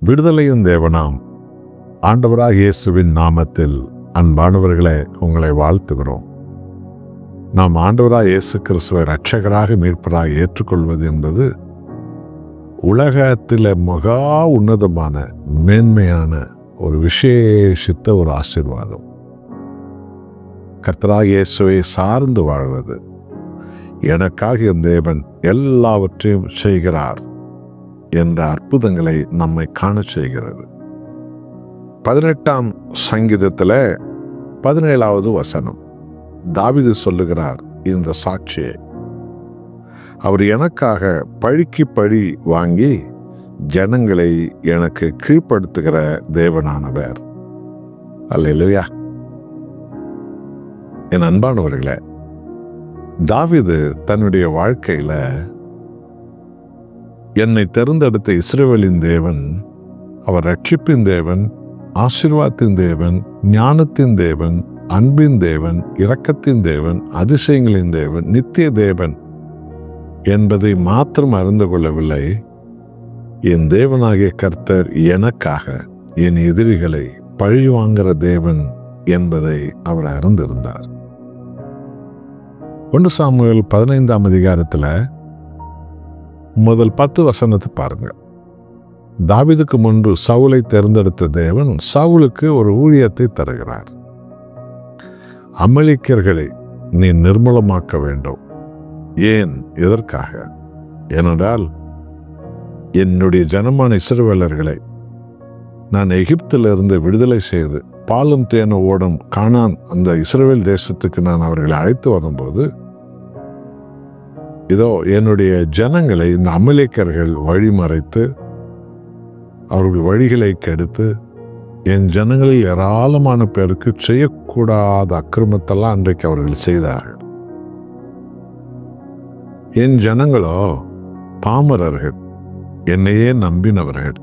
விடுதலையின் தேவனாம் ஆண்டவராகிய இயேசுவின் நாமத்தில் அன்பானவர்களே, உங்களை வாழ்த்துகிறோம். நாம் ஆண்டவராகிய இயேசு கிறிஸ்துவை இரட்சகராக மீட்பராக ஏற்றுக்கொள்வது என்பது உலகத்தில் மகா உன்னதமான மேன்மையான ஒரு விசேஷித்த ஒரு ஆசீர்வாதம். கர்த்தராகிய இயேசுவை சார்ந்து வாழ்வது, எனக்காக என் தேவன் எல்லாவற்றையும் செய்கிறார் என்ற அற்புதங்களை நம்மை காண செய்கிறது. 18ஆம் சங்கீதத்தில் 17வது வசனம் தாவீது சொல்லுகிறார் இந்த சாட்சியை. அவர் எனக்காக பழிக்கு பழி வாங்கி ஜனங்களை எனக்கு கீழ்ப்படுத்துகிற தேவனானவர். அல்லேலூயா. என் அன்பானவர்களே, தாவீது தன்னுடைய வாழ்க்கையில என்னை தேர்ந்தெடுத்த இஸ்ரவேலின் தேவன், அவர் ரட்சிப்பின் தேவன், ஆசீர்வாதத்தின் தேவன், ஞானத்தின் தேவன், அன்பின் தேவன், இரக்கத்தின் தேவன், அதிசயங்களின் தேவன், நித்திய தேவன் என்பதை மாத்திரம் அறிந்து கொள்ளவில்லை. என் தேவனாகிய கர்த்தர் எனக்காக என் எதிரிகளை பழி வாங்குகிற தேவன் என்பதை அவர் அறிந்திருந்தார். 1 சாமுவேல் 15ஆம் அதிகாரத்தில் முதல் 10 வசனத்தை பாருங்க. தாவீதுக்கு முன்பு சவுலை தேர்ந்தெடுத்த தேவன் சவுலுக்கு ஒரு ஊழியத்தை தருகிறார். அமலேக்கியர்களை நீ நிர்மூலமாக்க வேண்டும். ஏன்? எதற்காக? ஏனென்றால் என்னுடைய ஜனமான இஸ்ரவேலர்களை நான் எகிப்திலிருந்து விடுதலை செய்து பாலும் தேனும் ஓடும் கானான் அந்த இஸ்ரவேல் தேசத்துக்கு நான் அவர்களை அழைத்து வரும்போது, இதோ என்னுடைய ஜனங்களை இந்த அமலேக்கியர்கள் வழிமறைத்து அவர்கள் வழிகளை கெடுத்து என் ஜனங்களில் ஏராளமான பேருக்கு செய்யக்கூடாத அக்கிரமத்தெல்லாம் அன்றைக்கு அவர்கள் செய்தார்கள். என் ஜனங்களோ பாமரர்கள், என்னையே நம்பினவர்கள்.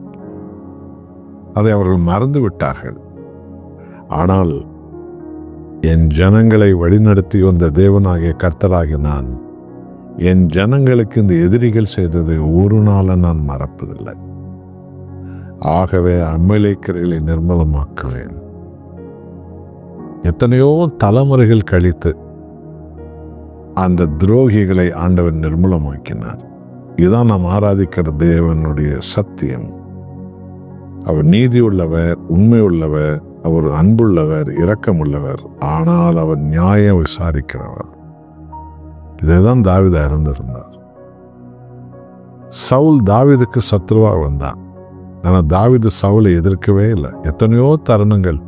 அதை அவர்கள் மறந்து விட்டார்கள். ஆனால் என் ஜனங்களை வழிநடத்தி வந்த தேவனாகிய கர்த்தராகிய நான் என் ஜனங்களுக்கு இந்த எதிரிகள் செய்ததை ஒரு நாள நான் மறப்பதில்லை. ஆகவே அமலேக்கியர்களை நிர்மூலமாக்குவேன். எத்தனையோ தலைமுறைகள் கழித்து அந்த துரோகிகளை ஆண்டவன் நிர்மூலமாக்கினார். இதுதான் நாம் ஆராதிக்கிற தேவனுடைய சத்தியம். அவர் நீதி உள்ளவர், உண்மை உள்ளவர், அவர் அன்புள்ளவர், இரக்கமுள்ளவர். ஆனால் அவர் நியாயம் விசாரிக்கிறவர். இதைதான் தாவீது அறிந்திருந்தார். சவுல் தாவீதுக்கு சத்ருவா வந்தான். ஆனால் தாவீது சவுலை எதிர்க்கவே இல்லை. எத்தனையோ தருணங்கள்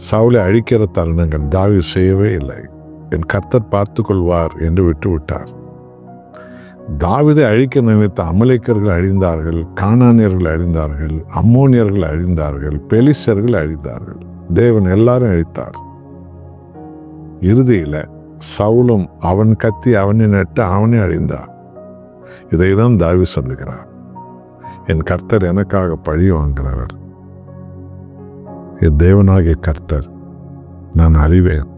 சவுலை அழிக்கிற தருணங்கள் தாவீது செய்யவே இல்லை. என் கர்த்தர் பார்த்து கொள்வார் என்று விட்டு விட்டார். தாவீதை அழிக்க நினைத்த அமலேக்கியர்கள் அழிந்தார்கள், கானானியர்கள் அழிந்தார்கள், அம்மோனியர்கள் அழிந்தார்கள், பெலிஸ்தர்கள் அழிந்தார்கள். தேவன் எல்லாரும் அழித்தார். இறுதியில சவுலும் அவன் கத்தி அவனை நட்டு அவனை அழிந்தார். இதைதான் தாவீது சொல்லுகிறார். என் கர்த்தர் எனக்காக பழி வாங்குகிறவர். என் தேவனாகிய கர்த்தர் நான் அறிவேன்,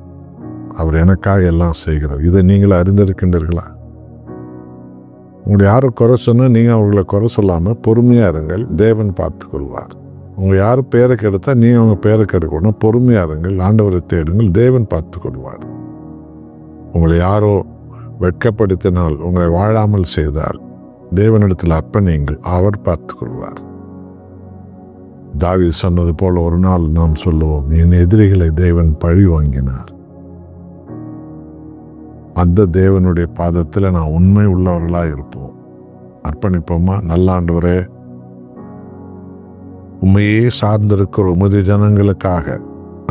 அவர் எனக்காக எல்லாம் செய்கிறார். இதை நீங்கள் அறிந்திருக்கின்றீர்களா? உங்களை யாரும் குறை சொன்னால் நீங்கள் அவங்களை குறை சொல்லாமல் பொறுமையாக இருங்கள், தேவன் பார்த்து கொள்வார். உங்கள் யாரும் பேரை கெடுத்தால் நீங்கள் அவங்க பேரை கெடுக்கணும், பொறுமையாக இருங்கள், ஆண்டவரை தேடுங்கள், தேவன் பார்த்து கொள்வார். உங்களை யாரோ வெட்கப்படுத்தினால், உங்களை வாழாமல் செய்தால் தேவனிடத்தில் அர்ப்பணியுங்கள், அவர் பார்த்து கொள்வார். தாவீது சொன்னது போல ஒரு நாள் நாம் சொல்லுவோம், என் எதிரிகளை தேவன் பழி வாங்கினார். அந்த தேவனுடைய பாதத்தில் நான் உண்மை உள்ளவர்களாக இருப்போம். அர்ப்பணிப்போமா? நல்ல ஆண்டவரே, உண்மையே சார்ந்திருக்கிற உமது ஜனங்களுக்காக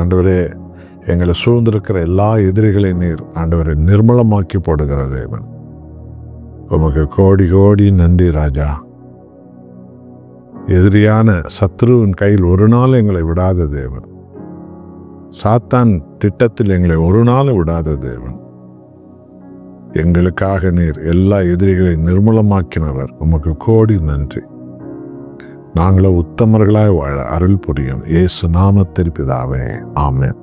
ஆண்டவரே, எங்களை சூழ்ந்திருக்கிற எல்லா எதிரிகளை நீர் ஆண்டவரை நிர்மூலமாக்கி போடுகிற தேவன். உமக்கு கோடி கோடி நன்றி ராஜா. எதிரியான சத்ருவின் கையில் ஒரு நாள் எங்களை விடாத தேவன். சாத்தான் திட்டத்தில் எங்களை ஒரு நாள் விடாத தேவன். எங்களுக்காக நீர் எல்லா எதிரிகளை நிர்மூலமாக்கினவர். உமக்கு கோடி நன்றி. நாங்களோ உத்தமர்களாய் வாழ அருள் புரியும். இயேசு நாமத்தில் பிதாவே, ஆமென்.